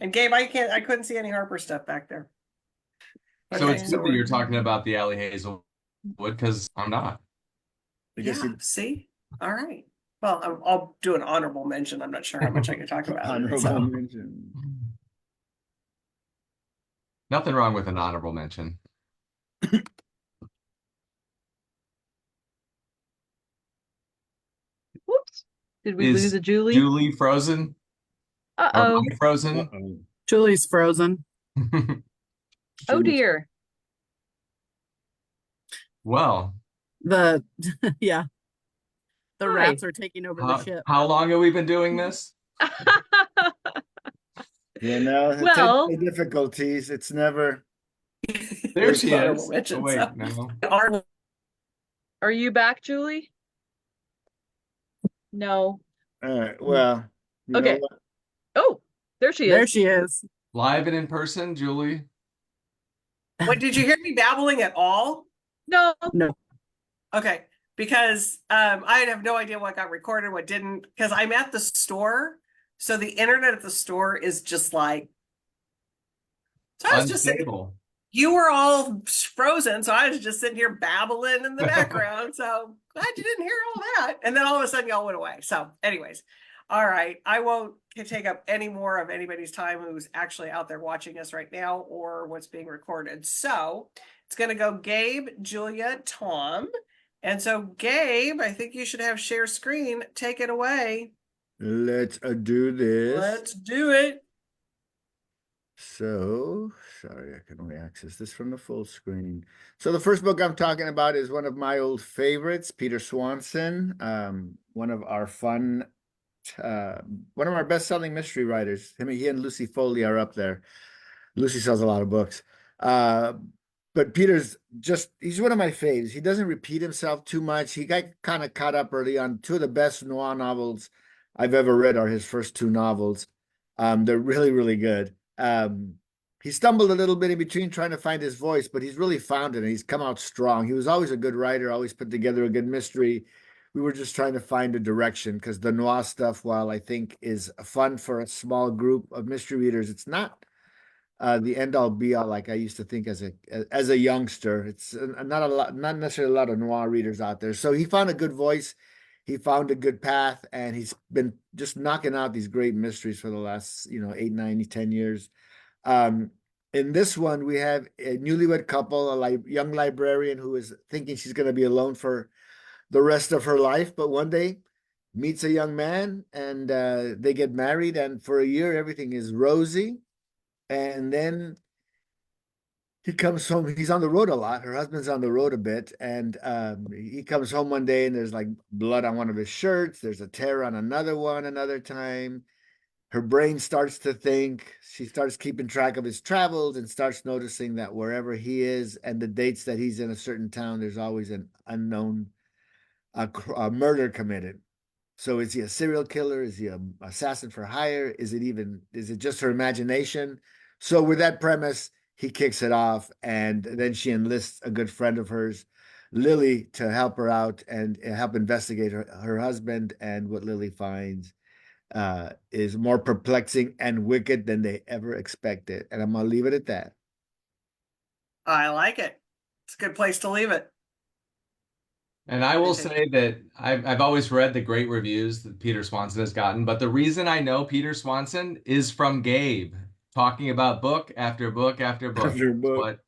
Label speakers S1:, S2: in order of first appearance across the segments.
S1: And Gabe, I couldn't see any Harper stuff back there.
S2: So
S1: Okay,
S2: it's
S1: so
S2: good that
S1: we're
S2: you're talking about the Alley Hazelwood because I'm not.
S1: yeah. See, all right. Well, I'll do an honorable mention. I'm not sure how much I can talk about it.
S3: Honorable
S1: So
S3: mention.
S2: Nothing wrong with an honorable mention.
S4: Whoops. Did we lose
S2: Is
S4: a Julie?
S2: Julie frozen or am
S4: Uh-oh.
S2: I frozen?
S3: Uh-oh.
S5: Julie's frozen.
S4: Oh dear.
S2: Well,
S5: The yeah, the
S4: Hi.
S5: rats are taking over the ship.
S2: how long have we been doing this?
S3: You know,
S4: Well-
S3: technical difficulties. It's never.
S2: There she
S1: honorable
S2: is.
S1: mention,
S2: Oh, wait,
S1: so-
S2: no.
S1: Honorable-
S4: Are you back, Julie? No.
S3: All right. Well, you know
S4: Okay.
S3: what?
S4: Oh, there she
S5: There
S4: is.
S5: she is.
S2: Live and in person, Julie.
S1: Wait, did you hear me babbling at all?
S4: No.
S5: No.
S1: Okay, because I have no idea what got recorded, what didn't, because I'm at the store, so the internet at the store is just like. So I was just saying,
S2: Unstable.
S1: you were all frozen, so I was just sitting here babbling in the background. So glad you didn't hear all that. And then all of a sudden y'all went away. So, anyways, all right. I won't take up any more of anybody's time who's actually out there watching us right now or what's being recorded. So it's going to go Gabe, Julia, Tom. And so, Gabe, I think you should have share screen. Take it away.
S3: Let's do this.
S1: Let's do it.
S3: So, sorry, I can only access this from the full screen. So the first book I'm talking about is one of my old favorites, Peter Swanson, one of our fun, one of our best-selling mystery writers. He and Lucy Foley are up there. Lucy sells a lot of books. But Peter's he's one of my faves. He doesn't repeat himself too much. He got kind of caught up early on. Two of the best noir novels I've ever read are his first two novels. They're really, really good. He stumbled a little bit in between trying to find his voice, but he's really found it and he's come out strong. He was always a good writer, always put together a good mystery. We were just trying to find a direction because the noir stuff, while I think is fun for a small group of mystery readers, it's not the end all be all like I used to think as a youngster. It's not necessarily a lot of noir readers out there. So he found a good voice. He found a good path, and he's been just knocking out these great mysteries for the last, 8, 9, 10 years. In this one, we have a newlywed couple, young librarian who is thinking she's going to be alone for the rest of her life, but one day meets a young man, and they get married, and for a year, everything is rosy. And then he comes home. He's on the road a lot. Her husband's on the road a bit. And he comes home one day and there's like blood on one of his shirts. There's a tear on another one another time. Her brain starts to think. She starts keeping track of his travels and starts noticing that wherever he is and the dates that he's in a certain town, there's always an unknown murder committed. So is he a serial killer? Is he an assassin for hire? Is it just her imagination? So with that premise, he kicks it off, and then she enlists a good friend of hers, Lily, to help her out and help investigate her husband. And what Lily finds is more perplexing and wicked than they ever expected. And I'm going to leave it at that.
S1: I like it. It's a good place to leave it.
S2: And I will say that I've always read the great reviews that Peter Swanson has gotten, but the reason I know Peter Swanson is from Gabe talking about book after book after book.
S3: After book.
S2: But,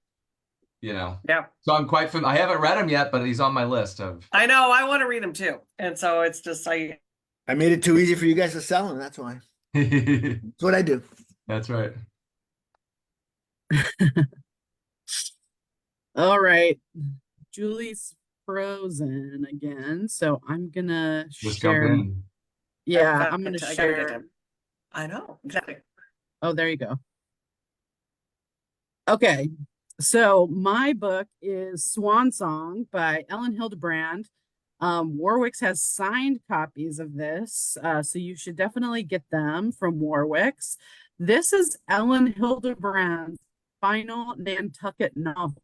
S1: Yeah.
S2: So I'm quite I haven't read him yet, but he's on my list of.
S1: I know. I want to read them too. And so it's just
S3: I made it too easy for you guys to sell them. That's why. That's what I do.
S2: That's right.
S5: All right. Julie's frozen again. So I'm gonna
S2: Just jump
S5: share.
S2: in.
S5: Yeah, I'm gonna
S1: I gotta get
S5: share.
S1: them. I know. Exactly.
S5: Oh, there you go. Okay. So my book is Swan Song by Ellen Hildebrand. Warwick's has signed copies of this, so you should definitely get them from Warwick's. This is Ellen Hildebrand's final Nantucket novel.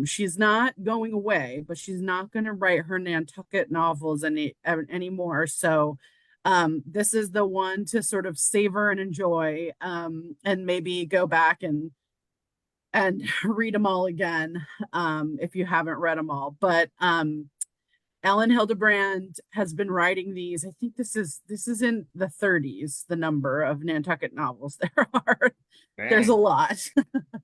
S5: She's not going away, but she's not going to write her Nantucket novels anymore. So This is the one to sort of savor and enjoy, and maybe go back and read them all again, if you haven't read them all. But Ellen Hildebrand has been writing these. I think this is in the 30s, the number of Nantucket novels there are. There's a
S3: Dang.
S5: lot.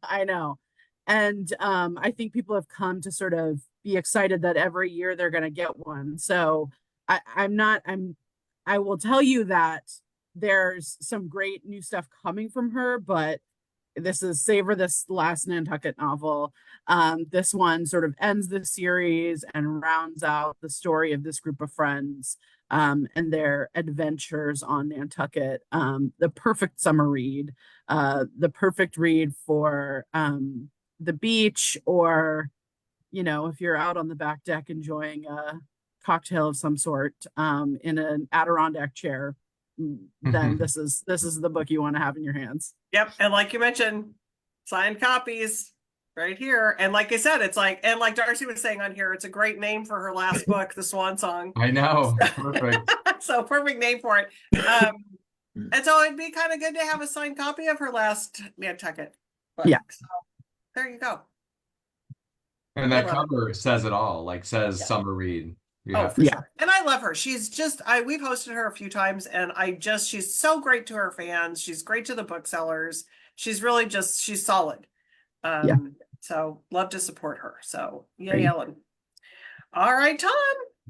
S5: I know. And I think people have come to sort of be excited that every year they're going to get one. So I will tell you that there's some great new stuff coming from her, but this is savor this last Nantucket novel. This one sort of ends the series and rounds out the story of this group of friends, and their adventures on Nantucket. The perfect summer read, the perfect read for the beach, or, you know, if you're out on the back deck enjoying a cocktail of some sort, in an Adirondack chair, then this is the book you want to have in your hands.
S1: Yep. And like you mentioned, signed copies right here. And like I said, it's like, and like Darcy was saying on here, it's a great name for her last book, The Swan Song.
S2: I know. Perfect.
S1: So perfect name for it. And so it'd be kind of good to have a signed copy of her last Nantucket book.
S5: Yeah.
S1: So there you go.
S2: And that
S1: I love it.
S2: cover says it all, like says
S1: Yeah.
S2: summer read.
S1: Oh,
S2: Yeah.
S1: for
S5: Yeah.
S1: sure. And I love her. She's just, we've hosted her a few times, and she's so great to her fans. She's great to the booksellers. She's really just, she's solid.
S5: Yeah.
S1: So love to support her. So yay,
S5: Great.
S1: Ellen. All right, Tom.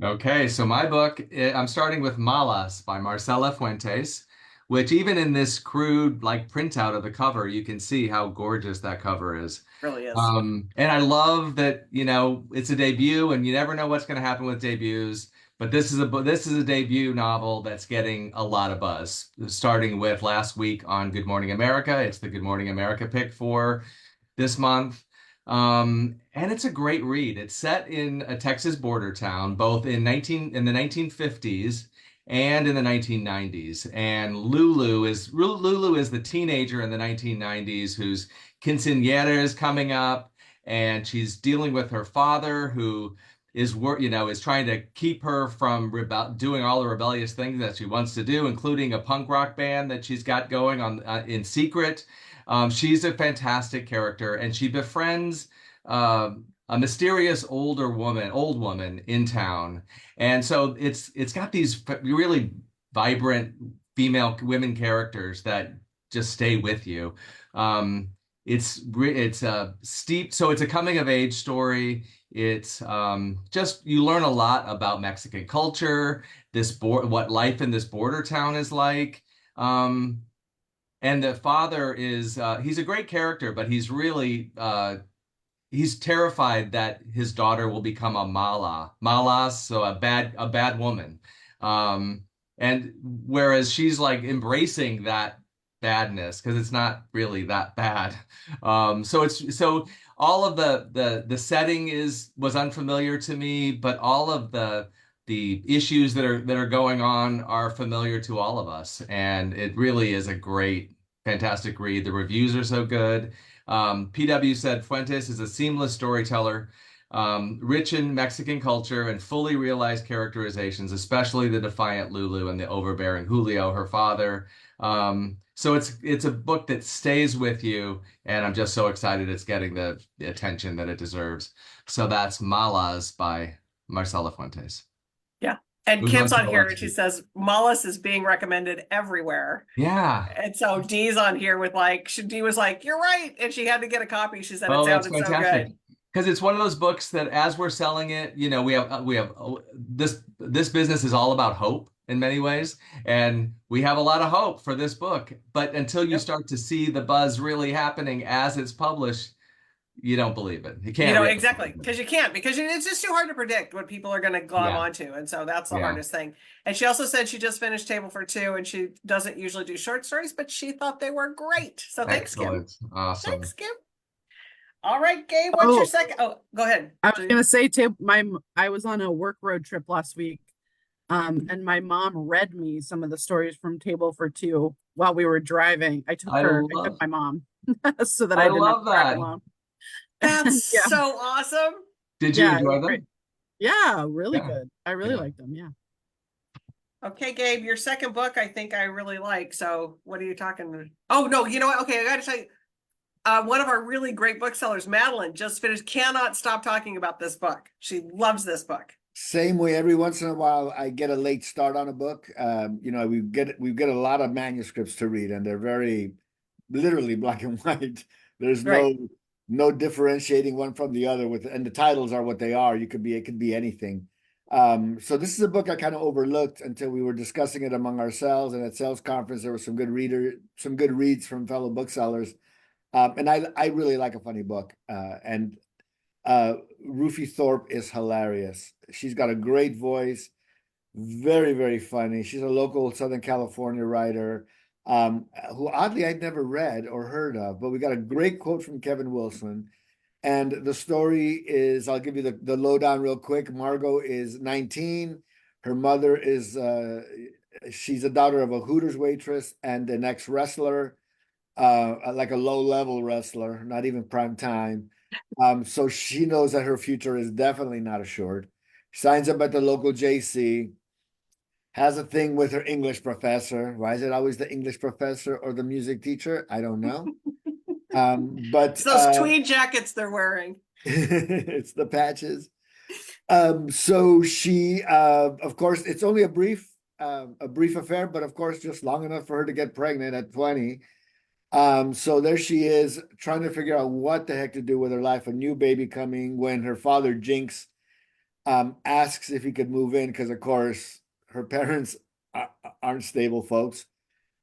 S2: Okay, so my book, I'm starting with Malas by Marcela Fuentes, which even in this crude like printout of the cover, you can see how gorgeous that cover is.
S1: Really is.
S2: And I love that, you know, it's a debut and you never know what's going to happen with debuts, but this is a debut novel that's getting a lot of buzz, starting with last week on Good Morning America. It's the Good Morning America pick for this month. And it's a great read. It's set in a Texas border town, both in the 1950s and in the 1990s. And Lulu is the teenager in the 1990s whose quinceañera is coming up, and she's dealing with her father, who is trying to keep her from doing all the rebellious things that she wants to do, including a punk rock band that she's got going on in secret. She's a fantastic character, and she befriends a mysterious old woman in town. And so it's got these really vibrant women characters that just stay with you. It's steep, so it's a coming of age story. It's just, you learn a lot about Mexican culture, what life in this border town is like. And the father is, he's a great character, but he's really, he's terrified that his daughter will become a malas, so a bad woman. And whereas she's like embracing that badness, because it's not really that bad. So all of the setting was unfamiliar to me, but all of the issues that are going on are familiar to all of us, and it really is a great, fantastic read. The reviews are so good. PW said Fuentes is a seamless storyteller, rich in Mexican culture and fully realized characterizations, especially the defiant Lulu and the overbearing Julio, her father. So it's a book that stays with you, and I'm just so excited it's getting the attention that it deserves. So that's Malas by Marcela Fuentes.
S1: Yeah. And
S2: Who's
S1: Kim's
S2: on
S1: on
S2: to
S1: here
S2: the
S1: and she
S2: next
S1: says Malas is being recommended everywhere.
S2: Yeah.
S1: And so Dee's on here with Dee was like, you're right. And she had to get a copy. She said it
S2: That's
S1: sounded so
S2: fantastic.
S1: good.
S2: Because it's one of those books that as we're selling it, you know, we have this business is all about hope in many ways, and we have a lot of hope for this book. But until you start to see the buzz really happening as it's published, you don't believe it. You can't. Really
S1: Exactly, because you can't, because it's just too hard to predict what people are going to glom onto, and so that's the hardest thing. And she also said she just finished Table for Two, and she doesn't usually do short stories, but she thought they were great. So thanks, Kim.
S2: Awesome.
S1: Thanks, Kim. All right, Gabe, what's your second? Oh, go ahead.
S5: I was gonna say, I was on a work road trip last week, and my mom read me some of the stories from Table for Two while we were driving. I took my mom so that I didn't have to drive alone.
S1: That's so awesome.
S2: Did you enjoy them?
S5: Great. Yeah, really good. I really liked them. Yeah.
S1: Okay, Gabe, your second book, I think I really like. So what are you talking? Oh, no, you know what? Okay, I gotta tell you, one of our really great booksellers, Madeline, just finished, cannot stop talking about this book. She loves this book.
S3: Same way, every once in a while I get a late start on a book. You know, we get a lot of manuscripts to read, and they're very literally black and white. There's
S1: Right.
S3: no differentiating one from the other and the titles are what they are. It could be anything. So this is a book I kind of overlooked until we were discussing it among ourselves, and at sales conference there was some good reads from fellow booksellers. And I really like a funny book. And Rufy Thorpe is hilarious. She's got a great voice, very, very funny. She's a local Southern California writer, who oddly I'd never read or heard of, but we got a great quote from Kevin Wilson. And the story is, I'll give you the lowdown real quick. Margot is 19. Her mother is, she's a daughter of a Hooters waitress and an ex-wrestler, like a low-level wrestler, not even prime time. So she knows that her future is definitely not assured. Signs up at the local JC, has a thing with her English professor. Why is it always the English professor or the music teacher? I don't know. But
S1: It's those tweed jackets they're wearing.
S3: it's the patches. So she, of course, it's only a brief affair, but of course, just long enough for her to get pregnant at 20. So there she is trying to figure out what the heck to do with her life. A new baby coming when her father Jinx asks if he could move in because, of course, her parents aren't stable folks.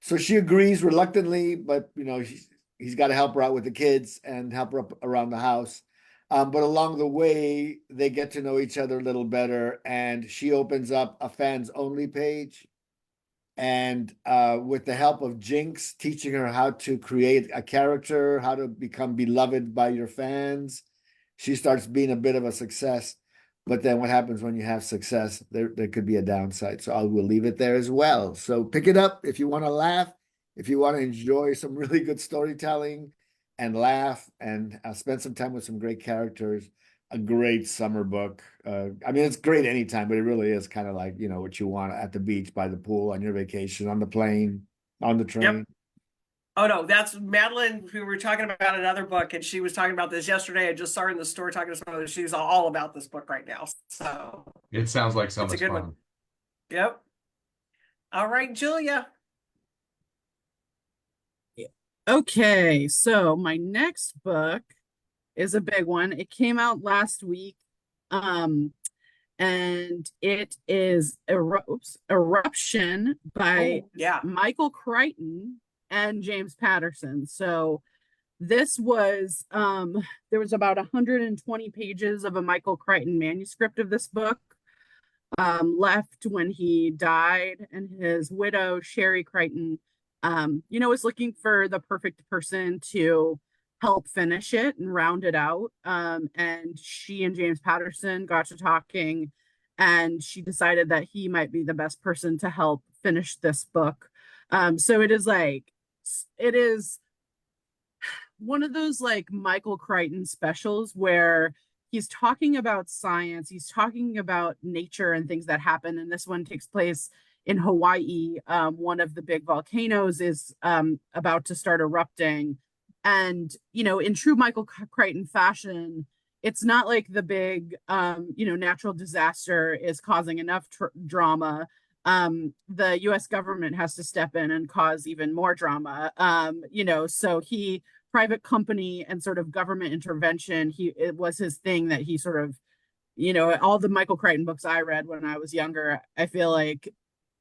S3: So she agrees reluctantly, but you know he's got to help her out with the kids and help her up around the house. But along the way, they get to know each other a little better, and she opens up a fans only page. And with the help of Jinx teaching her how to create a character, how to become beloved by your fans, she starts being a bit of a success. But then what happens when you have success? There could be a downside. So I will leave it there as well. So pick it up if you want to laugh, if you want to enjoy some really good storytelling and laugh and spend some time with some great characters. A great summer book. I mean, it's great anytime, but it really is kind of like, you know, what you want at the beach, by the pool, on your vacation, on the plane, on the train.
S1: Yep. Oh no, that's Madeline. We were talking about another book, and she was talking about this yesterday. I just saw her in the store talking to someone. She's all about this book right now. So
S2: It sounds like so
S1: it's a
S2: much
S1: good
S2: fun.
S1: one. Yep. All right, Julia.
S5: Okay, so my next book is a big one. It came out last week. And it is Eruption by
S1: Oh, yeah.
S5: Michael Crichton and James Patterson. So this was there was about 120 pages of a Michael Crichton manuscript of this book left when he died, and his widow Sherry Crichton you know, was looking for the perfect person to help finish it and round it out. And she and James Patterson got to talking, and she decided that he might be the best person to help finish this book. So it is one of those like Michael Crichton specials where he's talking about science, he's talking about nature and things that happen. And this one takes place in Hawaii. One of the big volcanoes is about to start erupting. And, you know, in true Michael Crichton fashion, it's not like the big, you know, natural disaster is causing enough drama. The US government has to step in and cause even more drama. You know, so private company and sort of government intervention, it was his thing that he sort of, you know, all the Michael Crichton books I read when I was younger, I feel like,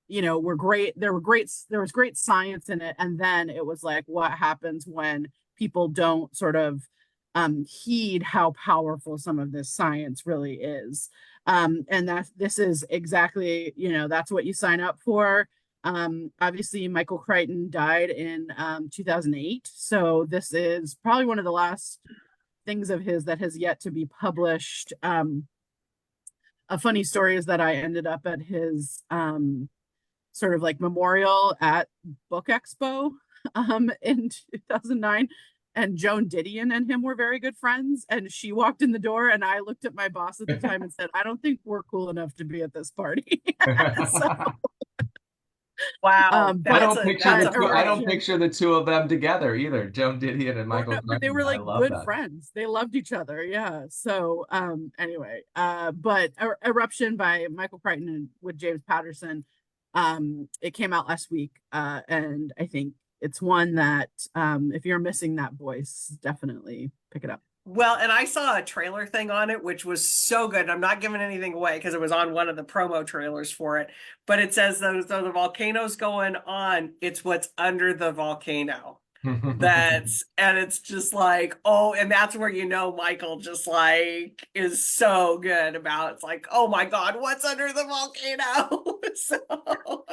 S5: you know, were great. There was great science in it. And then it was like, what happens when people don't sort of heed how powerful some of this science really is. And this is exactly, you know, that's what you sign up for. Obviously Michael Crichton died in 2008. So this is probably one of the last things of his that has yet to be published. A funny story is that I ended up at his sort of like memorial at Book Expo in 2009, and Joan Didion and him were very good friends, and she walked in the door and I looked at my boss at the time and said, I don't think we're cool enough to be at this party. So
S1: Wow,
S5: But
S2: I
S1: that's
S2: don't
S1: a
S2: picture
S1: that's
S2: the
S1: a
S2: two, I don't
S5: Eruption.
S2: picture the two of them together either. Joan Didion and
S5: Oh,
S2: Michael
S5: no, but they
S2: Crichton.
S5: were
S2: I
S5: like
S2: love
S5: good
S2: that.
S5: friends. They loved each other. Yeah. So anyway, but Eruption by Michael Crichton and with James Patterson, it came out last week. And I think it's one that if you're missing that voice, definitely pick it up.
S1: Well, and I saw a trailer thing on it, which was so good. I'm not giving anything away because it was on one of the promo trailers for it. But it says those the volcanoes going on, it's what's under the volcano. And it's just like, oh, and that's where you know Michael just like is so good about it's like, oh my God, what's under the volcano? So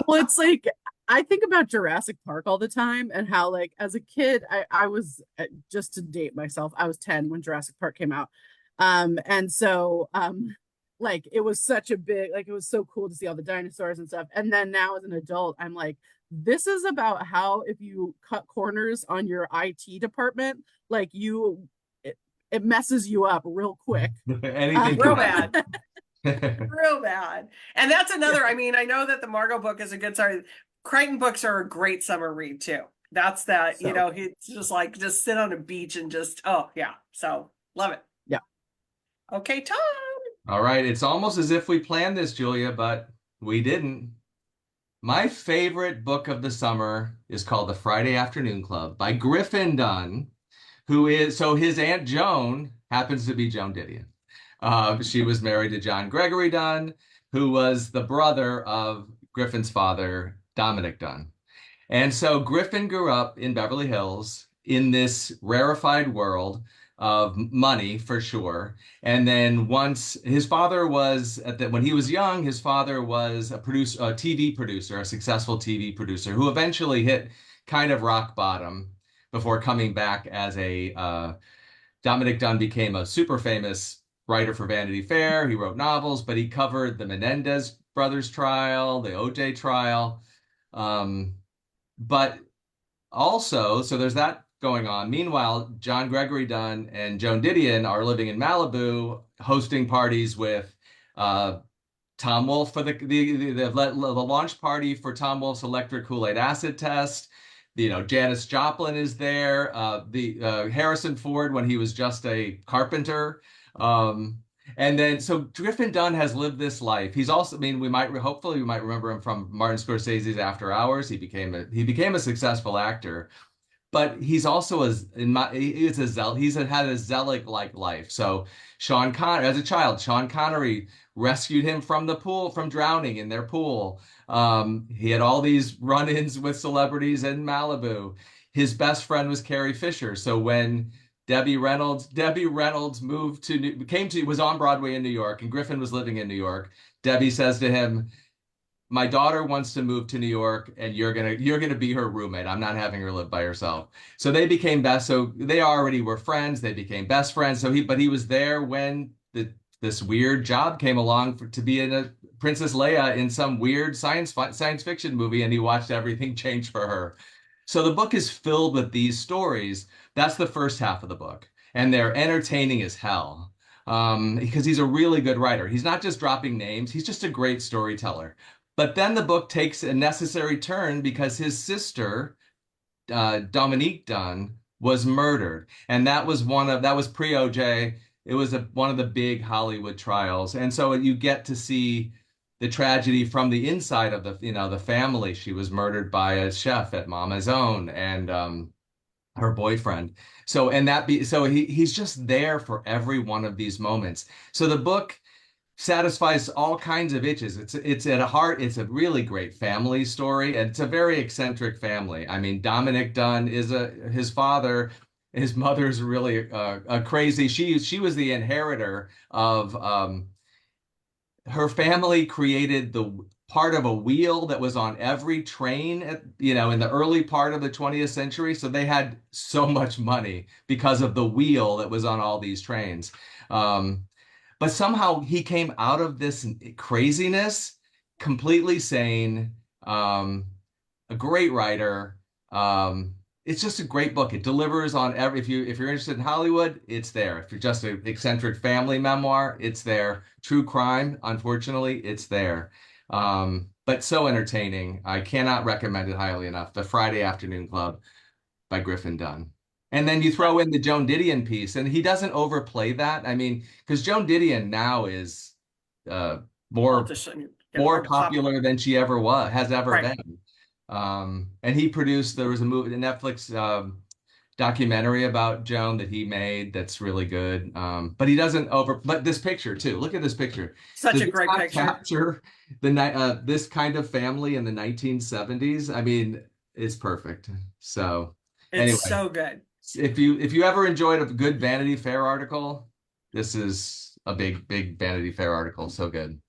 S5: Well, it's like I think about Jurassic Park all the time and how like as a kid I was just to date myself, I was 10 when Jurassic Park came out. And so like it was such a big like it was so cool to see all the dinosaurs and stuff. And then now as an adult, I'm like this is about how if you cut corners on your IT department, like it messes you up real quick.
S2: Anything
S1: real
S2: can happen.
S1: bad. Real bad. And that's another, I mean, I know that the Margot book is a good sorry. Crichton books are a great summer read too. That's that, you
S3: So-
S1: know, he's just like just sit on a beach and just oh yeah. So love it.
S5: Yeah.
S1: Okay, Tom.
S2: All right, it's almost as if we planned this, Julia, but we didn't. My favorite book of the summer is called The Friday Afternoon Club by Griffin Dunne, so his Aunt Joan happens to be Joan Didion. She was married to John Gregory Dunne, who was the brother of Griffin's father, Dominic Dunne. And so Griffin grew up in Beverly Hills in this rarefied world of money for sure. And then once his father was when he was young, his father was a TV producer, a successful TV producer who eventually hit kind of rock bottom before coming back as Dominic Dunne became a super famous writer for Vanity Fair. He wrote novels, but he covered the Menendez brothers trial, the OJ trial. But also, so there's that going on. Meanwhile, John Gregory Dunne and Joan Didion are living in Malibu, hosting parties with Tom Wolfe for the launch party for Tom Wolfe's electric Kool-Aid acid test. You know, Janis Joplin is there. Harrison Ford when he was just a carpenter. And then, so Griffin Dunne has lived this life. He's also, I mean, hopefully we might remember him from Martin Scorsese's After Hours. He became a successful actor, but he's also had a Zelig-like life. So as a child, Sean Connery rescued him from drowning in their pool. He had all these run-ins with celebrities in Malibu. His best friend was Carrie Fisher. So when Debbie Reynolds was on Broadway in New York, and Griffin was living in New York. Debbie says to him, "My daughter wants to move to New York, and you're gonna be her roommate. I'm not having her live by herself." So they became best. So they already were friends. They became best friends. But he was there when this weird job came along to be in a Princess Leia in some weird science fiction movie, and he watched everything change for her. So the book is filled with these stories. That's the first half of the book, and they're entertaining as hell because he's a really good writer. He's not just dropping names, he's just a great storyteller. But then the book takes a necessary turn because his sister, Dominique Dunne, was murdered. And that was pre-OJ. It was one of the big Hollywood trials. And so you get to see the tragedy from the inside of the family. She was murdered by a chef at Mama's Own and her boyfriend. So he's just there for every one of these moments. So the book satisfies all kinds of itches. It's at heart, it's a really great family story, and it's a very eccentric family. I mean, Dominic Dunne is his father. His mother's really a crazy. She was the inheritor of her family created the part of a wheel that was on every train in the early part of the 20th century. So they had so much money because of the wheel that was on all these trains. But somehow he came out of this craziness completely sane, a great writer. It's just a great book. It delivers on if you're interested in Hollywood, it's there. If you're just an eccentric family memoir, it's there. True crime, unfortunately, it's there. But so entertaining. I cannot recommend it highly enough. The Friday Afternoon Club by Griffin Dunn. And then you throw in the Joan Didion piece, and he doesn't overplay that. I mean, because Joan Didion now is
S1: I'll
S2: more
S1: just get
S2: more
S1: more pop.
S2: popular than she ever has ever
S1: Right.
S2: been. And he produced, there was a movie, a Netflix documentary about Joan that he made that's really good. But he doesn't but this picture too. Look at this picture.
S1: Such
S2: Does
S1: a
S2: this
S1: great
S2: not
S1: picture.
S2: capture this kind of family in the 1970s? I mean, it's perfect. So
S1: It's
S2: anyway,
S1: so good.
S2: if you ever enjoyed a good Vanity Fair article, this is a big Vanity Fair article. So good.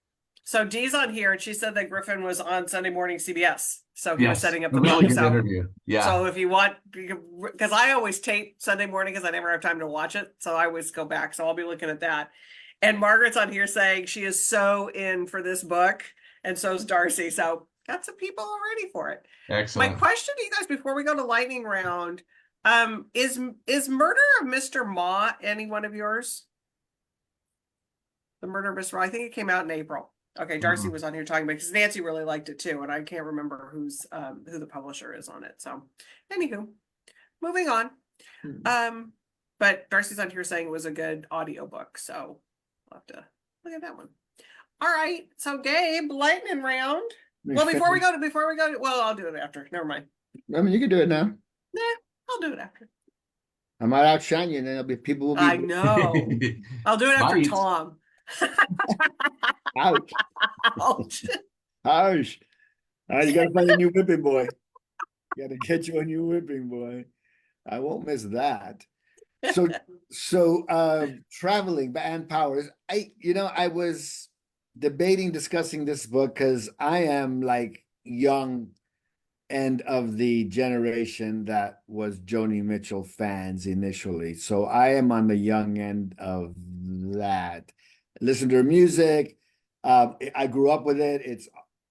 S1: So Dee's on here, and she said that Griffin was on Sunday morning CBS. So he was
S2: Yes,
S1: setting up
S2: a
S1: the
S2: really
S1: book.
S2: good
S1: So,
S2: interview. Yeah.
S1: so if you want, because I always tape Sunday morning because I never have time to watch it. So I always go back. So I'll be looking at that. And Margaret's on here saying she is so in for this book, and so is Darcy. So got some people already for it.
S2: Excellent.
S1: My question to you guys before we go to lightning round, is Murder of Mr. Ma any one of yours? The Murder of Mr. Ma, I think it came out in April. Okay, Darcy was on here talking about because Nancy really liked it too, and I can't remember who the publisher is on it. So, anywho, moving on. But Darcy's on here saying it was a good audiobook, so we'll have to look at that one. All right, so Gabe, lightning round. Well, before we go to, well, I'll do it after. Never mind.
S3: I mean, you can do it now.
S1: Nah, I'll do it after.
S3: I might outshine you, and then there'll be people will be.
S1: I know. I'll do it after
S2: Might.
S1: Tom.
S3: Ouch.
S1: Ouch.
S3: Ouch. All right, you gotta find a new whipping boy. You gotta get you a new whipping boy. I won't miss that. So traveling by Ann Powers. I was discussing this book because I am like young end of the generation that was Joni Mitchell fans initially. So I am on the young end of that. Listen to her music. I grew up with it. It's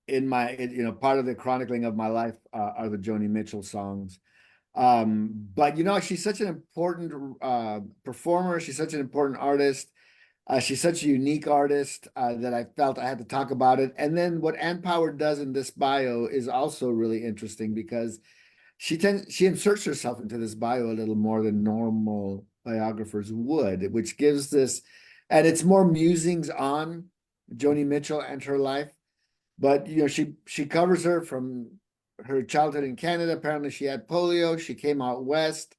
S3: in my, part of the chronicling of my life are the Joni Mitchell songs. But she's such an important performer. She's such an important artist. She's such a unique artist that I felt I had to talk about it. And then what Ann Power does in this bio is also really interesting because she inserts herself into this bio a little more than normal biographers would, which gives this, and it's more musings on Joni Mitchell and her life. But she covers her from her childhood in Canada. Apparently she had polio. She came out west.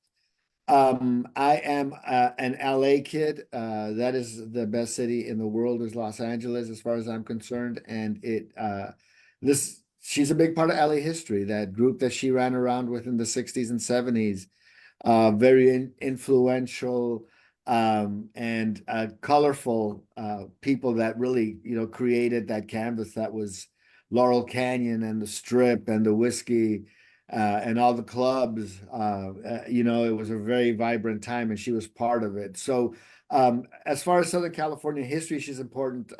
S3: I am an LA kid. That is the best city in the world is Los Angeles, as far as I'm concerned. And she's a big part of LA history. That group that she ran around with in the 60s and 70s, very influential and colorful people that really, created that canvas that was Laurel Canyon and the Strip and the whiskey and all the clubs. It was a very vibrant time, and she was part of it. So as far as Southern California history, she's an important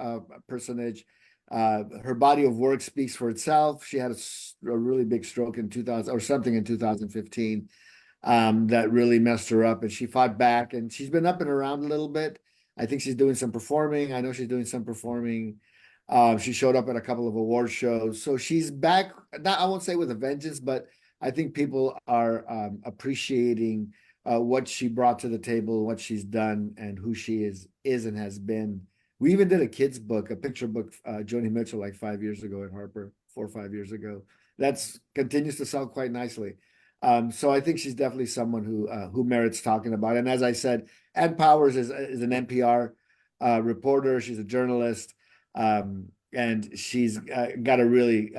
S3: personage. Her body of work speaks for itself. She had a really big stroke in 2000 or something in 2015 that really messed her up, and she fought back, and she's been up and around a little bit. I think she's doing some performing. I know she's doing some performing. She showed up at a couple of award shows. So she's back, not, I won't say with a vengeance, but I think people are appreciating what she brought to the table, what she's done, and who she is and has been. We even did a kid's book, a picture book, Joni Mitchell, like 5 years ago at Harper, 4 or 5 years ago. That's continues to sell quite nicely. So I think she's definitely someone who merits talking about. And as I said, Ann Powers is an NPR reporter. She's a journalist, and she's got a really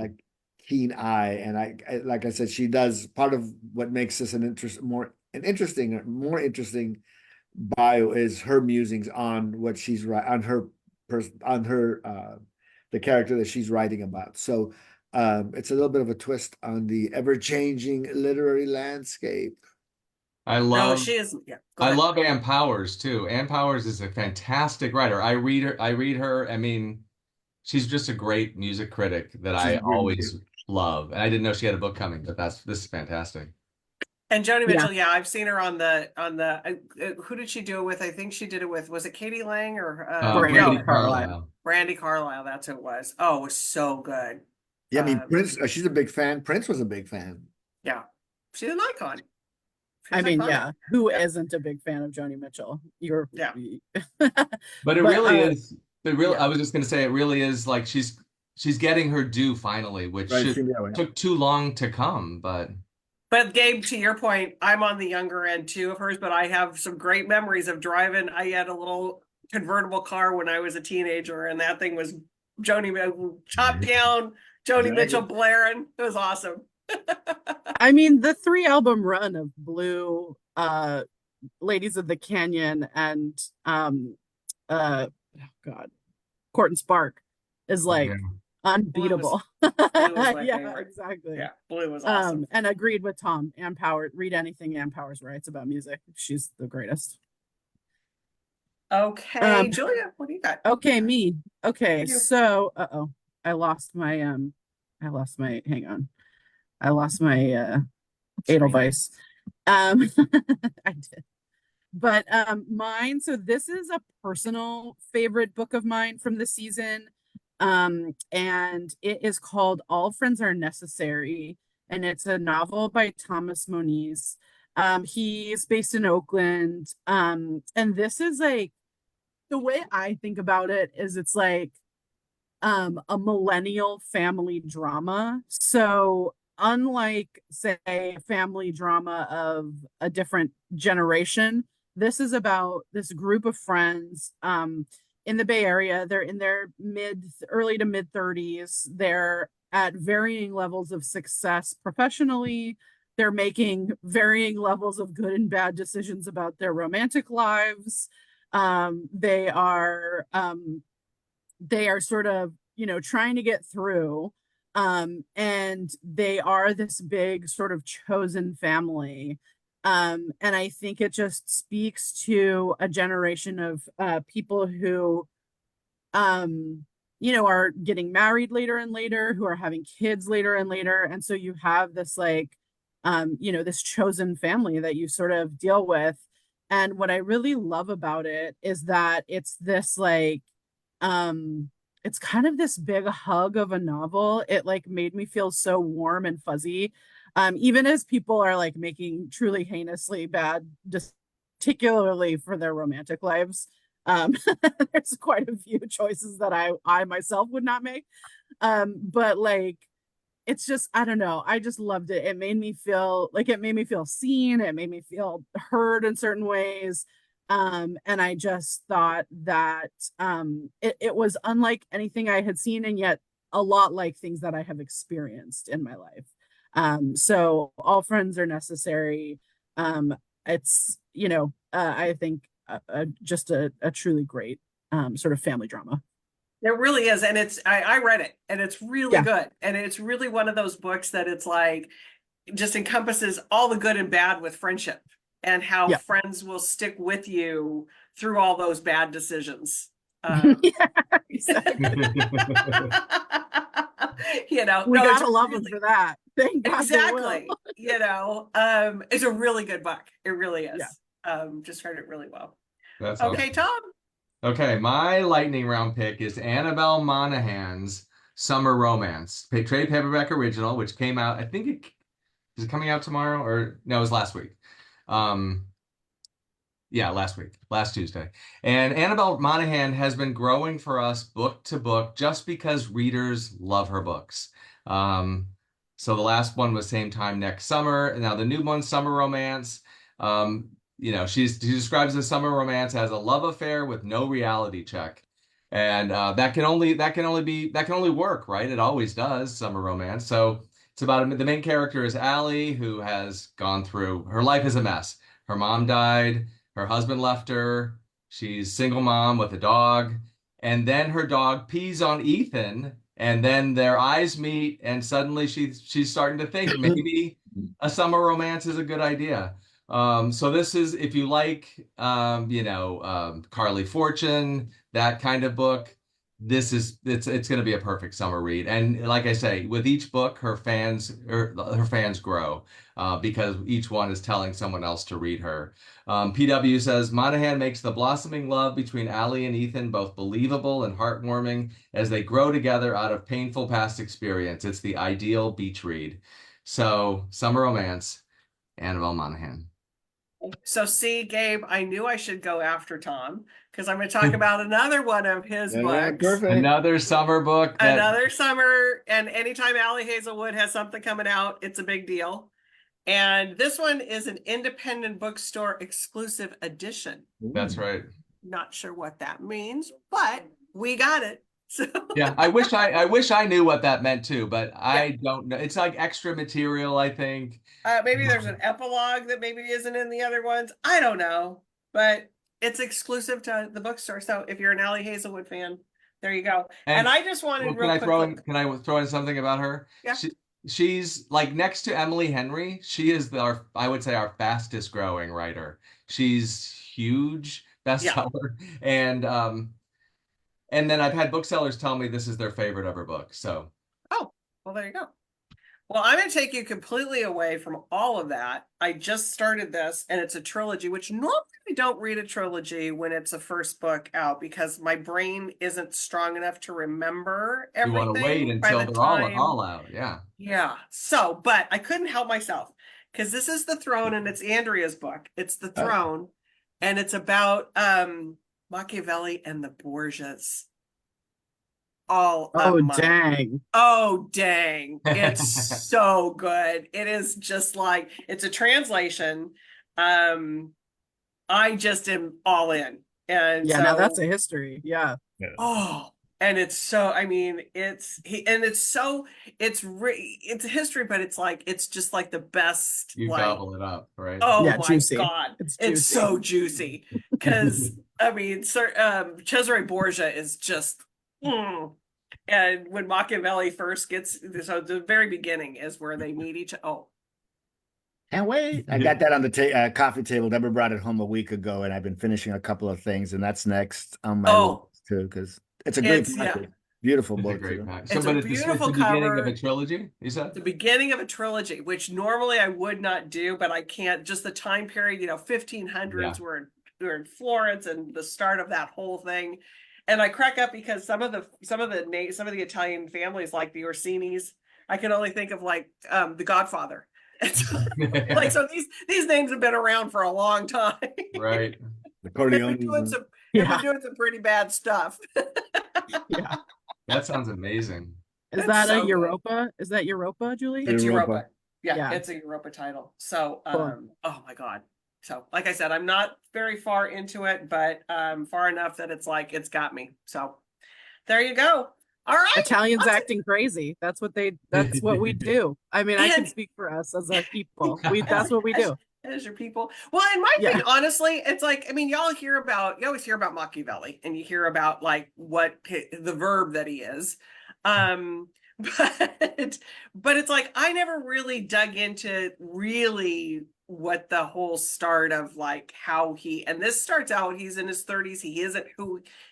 S3: keen eye. And I like I said, she does part of what makes this more interesting bio is her musings on what she's on her the character that she's writing about. So it's a little bit of a twist on the ever-changing literary landscape.
S2: I
S1: No,
S2: love
S1: she is. Yeah, go
S2: I
S1: ahead.
S2: love Ann Powers too. Ann Powers is a fantastic writer. I read her. I mean, she's just a great music critic that I
S3: She's really
S2: always love. And I didn't know she had a book coming, but this is fantastic.
S1: And Joni
S5: Yeah.
S1: Mitchell, yeah, I've seen her on who did she do it with? I think she did it with, was it Katie Lang or
S5: Brandy
S1: no,
S2: Brandy Carlisle.
S1: Brandy Carlisle, that's who it was. Oh, it was so good.
S3: Yeah, I mean,
S1: Um,
S3: Prince, she's a big fan. Prince was a big fan.
S1: Yeah. She's an icon.
S5: I
S1: She's
S5: mean,
S1: iconic.
S5: yeah, who
S1: Yeah.
S5: not a big fan of Joni Mitchell? You're
S1: Yeah.
S2: But it
S5: But,
S2: really is. It really.
S5: yeah.
S2: I was just gonna say it really is like she's getting her due finally, which
S3: Right, seemed that way.
S2: took too long to come. But
S1: But Gabe, to your point, I'm on the younger end too of hers, but I have some great memories of driving. I had a little convertible car when I was a teenager, and that thing was top down, Joni
S3: Exactly.
S1: Mitchell blaring. It was awesome.
S5: I mean, the 3 album run of Blue, Ladies of the Canyon, and oh God, Court and Spark is like
S2: yeah.
S5: unbeatable.
S1: Blue was my
S5: Yeah,
S1: favorite.
S5: exactly.
S1: Yeah, Blue was awesome.
S5: And agreed with Tom. Ann Powers, read anything Ann Powers writes about music. She's the greatest.
S1: Okay, Julia, what do you got?
S5: Okay, me. Okay,
S1: Thank you.
S5: so I lost my hang on. I lost my Edelweiss. I did. But mine, so this is a personal favorite book of mine from the season. And it is called All Friends Are Necessary, and it's a novel by Thomas Moniz. He's based in Oakland. And this is like, the way I think about it is it's like a millennial family drama. So unlike, say, family drama of a different generation, this is about this group of friends in the Bay Area. They're in their early to mid 30s. They're at varying levels of success professionally. They're making varying levels of good and bad decisions about their romantic lives. They are sort of, trying to get through. And they are this big sort of chosen family. And I think it just speaks to a generation of people who, are getting married later and later, who are having kids later and later. And so you have this like, this chosen family that you sort of deal with. And what I really love about it is that it's this like, it's kind of this big hug of a novel. It like made me feel so warm and fuzzy. Even as people are like making truly heinously bad, just particularly for their romantic lives. There's quite a few choices that I myself would not make. But like, it's just, I don't know. I just loved it. It made me feel seen. It made me feel heard in certain ways. And I just thought that it was unlike anything I had seen, and yet a lot like things that I have experienced in my life. So All Friends Are Necessary. It's, I think just a truly great sort of family drama.
S1: It really is. And I read it, and it's really
S5: Yeah.
S1: good. And it's really one of those books that it's like, just encompasses all the good and bad with friendship, and how
S5: Yeah.
S1: friends will stick with you through all those bad decisions.
S5: Yeah, exactly. We gotta love them for that. Thank God they will.
S1: Exactly. It's a really good book. It really is. Just read it really well.
S2: That's
S1: Okay,
S2: awesome.
S1: Tom.
S2: Okay, my lightning round pick is Annabelle Monahan's Summer Romance, trade paperback original, which came out, I think is it coming out tomorrow, or no, it was last week. Yeah, last Tuesday. And Annabelle Monahan has been growing for us book to book just because readers love her books. So the last one was Same Time Next Summer, and now the new one, Summer Romance. She describes the summer romance as a love affair with no reality check, and that can only work, right? It always does, summer romance. So it's about the main character is Allie, who has gone through, her life is a mess. Her mom died, her husband left her, she's single mom with a dog, and then her dog pees on Ethan, and then their eyes meet, and suddenly she's starting to think maybe a summer romance is a good idea. So this is, if you like, Carly Fortune, that kind of book, it's going to be a perfect summer read. And like I say, with each book, her fans grow because each one is telling someone else to read her. PW says Monahan makes the blossoming love between Allie and Ethan both believable and heartwarming as they grow together out of painful past experience. It's the ideal beach read. So, summer romance, Annabelle Monahan.
S1: So see, Gabe, I knew I should go after Tom because I'm going to talk about another one of his
S3: Yeah,
S1: books.
S3: perfect.
S2: Another summer book. That,
S1: Another summer, and anytime Allie Hazelwood has something coming out, it's a big deal. And this one is an independent bookstore exclusive edition.
S2: that's right.
S1: Not sure what that means, but we got it. So
S2: Yeah, I wish I knew what that meant too, but I don't know. It's like extra material, I think.
S1: maybe there's an epilogue that maybe isn't in the other ones. I don't know, but it's exclusive to the bookstore. So if you're an Allie Hazelwood fan, there you go. And I just wanted
S2: Well,
S1: real quick.
S2: can I throw in something about her?
S1: Yeah.
S2: She's like next to Emily Henry, she is I would say our fastest growing writer. She's huge bestseller. And then I've had booksellers tell me this is their favorite ever book. So
S1: Oh, well, there you go. Well, I'm going to take you completely away from all of that. I just started this and it's a trilogy, which normally I don't read a trilogy when it's a first book out because my brain isn't strong enough to remember
S2: you
S1: everything.
S2: want to wait
S1: by
S2: until
S1: the
S2: they're
S1: time.
S2: all out. Yeah.
S1: Yeah. So, but I couldn't help myself because this is The Throne and it's Andrea's book. It's The Throne and it's about Machiavelli and the Borgias. All
S5: Oh,
S1: of my
S5: dang.
S1: Oh, dang. It's so good. It is just like it's a translation. I just am all in. And
S5: Yeah,
S1: so,
S5: now that's a history. Yeah.
S1: and it's so, I mean, it's a history, but it's like it's just like the best
S2: You
S1: like
S2: gobble it up, right?
S1: oh
S5: Yeah,
S1: my
S5: juicy.
S1: God.
S5: It's
S1: It's
S5: juicy.
S1: so juicy. Because I mean, Cesare Borgia is just and when Machiavelli first gets so the very beginning is where they meet each
S3: Can't wait. I got that on the coffee table. Deborah brought it home a week ago, and I've been finishing a couple of things, and that's next on my list too, because it's a great package. Beautiful
S2: It's a
S3: book.
S2: great pack.
S1: It's
S2: but
S1: a beautiful
S2: it's the beginning of
S1: cover.
S2: a trilogy, you said?
S1: the beginning of a trilogy, which normally I would not do, but I can't. Just the time period, 1500s we're in Florence and the start of that whole thing. And I crack up because some of the Italian families, like the Orsinis, I can only think of like The Godfather. Like so these names have been around for a long time.
S2: Right.
S3: The
S1: They've been
S3: Corleones.
S1: doing some pretty bad stuff.
S5: Yeah.
S2: That sounds amazing.
S5: Is
S1: It's
S5: that
S1: so
S5: a
S1: good.
S5: Europa? Is that Europa, Julie?
S1: It's
S3: Europa.
S1: Europa. Yeah,
S5: Yeah.
S1: it's a Europa title. So
S5: Cool.
S1: oh my God. So like I said, I'm not very far into it, but far enough that it's like it's got me. So there you go. All right.
S5: Italians acting crazy. That's what we do. I mean, I can
S1: And-
S5: speak for us as a people. That's what we do.
S1: As your people. Well, in my thing, honestly, it's like, I mean, you always hear about Machiavelli and you hear about like what the verb that he is. But it's like, I never really dug into really what the whole start of like how and this starts out, he's in his 30s. He isn't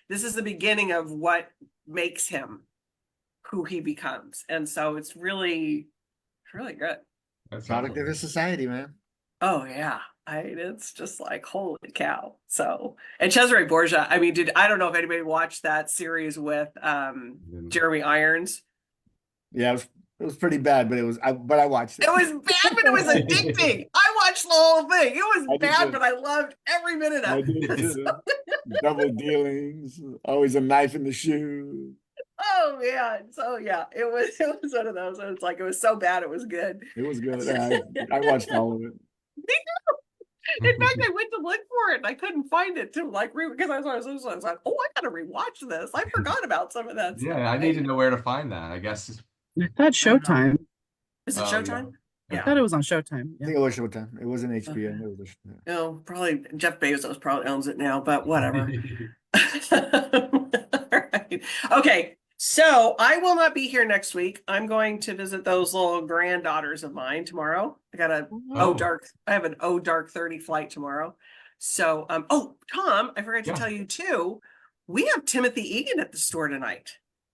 S1: this is the beginning of what makes him who he becomes. And so it's really good.
S2: That's
S3: Product of
S2: awesome.
S3: his society, man.
S1: Oh yeah. It's just like, holy cow. So, and Cesare Borgia, I mean, I don't know if anybody watched that series with Jeremy Irons.
S3: Yeah, it was pretty bad, but I watched it.
S1: It was bad, but it was addicting. I watched the whole thing. It was
S3: I did
S1: bad,
S3: too.
S1: but I loved every minute
S3: I
S1: of
S3: did
S1: it.
S3: too. Double dealings, always a knife in the shoe.
S1: Oh man. So yeah, it was one of those. It's like, it was so bad, it was good.
S3: It was good. I watched all of it.
S1: In fact, I went to look for it and I couldn't find it to like because I was like, oh, I gotta rewatch this. I forgot about some of that stuff.
S2: Yeah, I need to know where to find that. I guess.
S5: I thought Showtime.
S1: Is it Showtime?
S5: I
S1: Yeah.
S5: thought it was on Showtime.
S3: I
S5: Yeah.
S3: think it was Showtime. It wasn't HBO. It was
S1: No, probably Jeff Bezos probably owns it now, but whatever. All right. Okay. So I will not be here next week. I'm going to visit those little granddaughters of mine tomorrow. I have an dark 30 flight tomorrow. So, oh, Tom, I forgot to tell you too, we have Timothy Egan at the store tonight.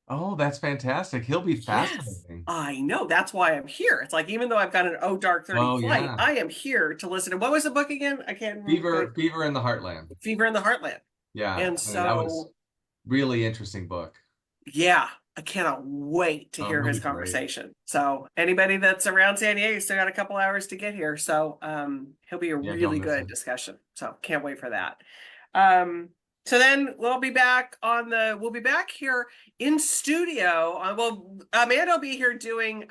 S2: Oh, that's fantastic. He'll be
S1: Yes,
S2: fascinating.
S1: I know. That's why I'm here. It's like, even though I've got an Oh Dark 30
S2: Oh,
S1: flight,
S2: yeah.
S1: I am here to listen to, what was the book again? I can't remember.
S2: Fever in the Heartland.
S1: Fever in the Heartland.
S2: Yeah.
S1: And
S2: that was
S1: so,
S2: really interesting book.
S1: yeah, I cannot wait to
S2: Oh,
S1: hear
S2: he'll
S1: his
S2: be great.
S1: conversation. So anybody that's around San Diego still got a couple hours to get here. So he'll be a
S2: Yeah, don't
S1: really
S2: miss
S1: good
S2: him.
S1: discussion. So can't wait for that. So then we'll be back here in studio. Amanda will be here doing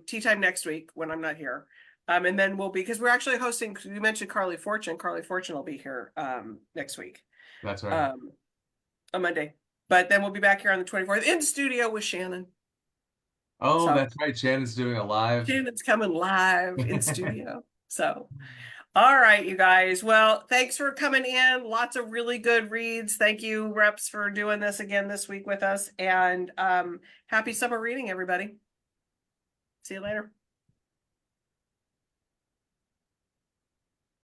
S1: tea time next week when I'm not here. And then because we're actually hosting, you mentioned Carly Fortune. Carly Fortune will be here next week.
S2: That's right.
S1: On Monday. But then we'll be back here on the 24th in studio with Shannon.
S2: Oh,
S1: so-
S2: that's right. Shannon's doing a live.
S1: Shannon's coming live in studio. So, all right, you guys. Well, thanks for coming in. Lots of really good reads. Thank you, Reps, for doing this again this week with us. And happy summer reading, everybody. See you later.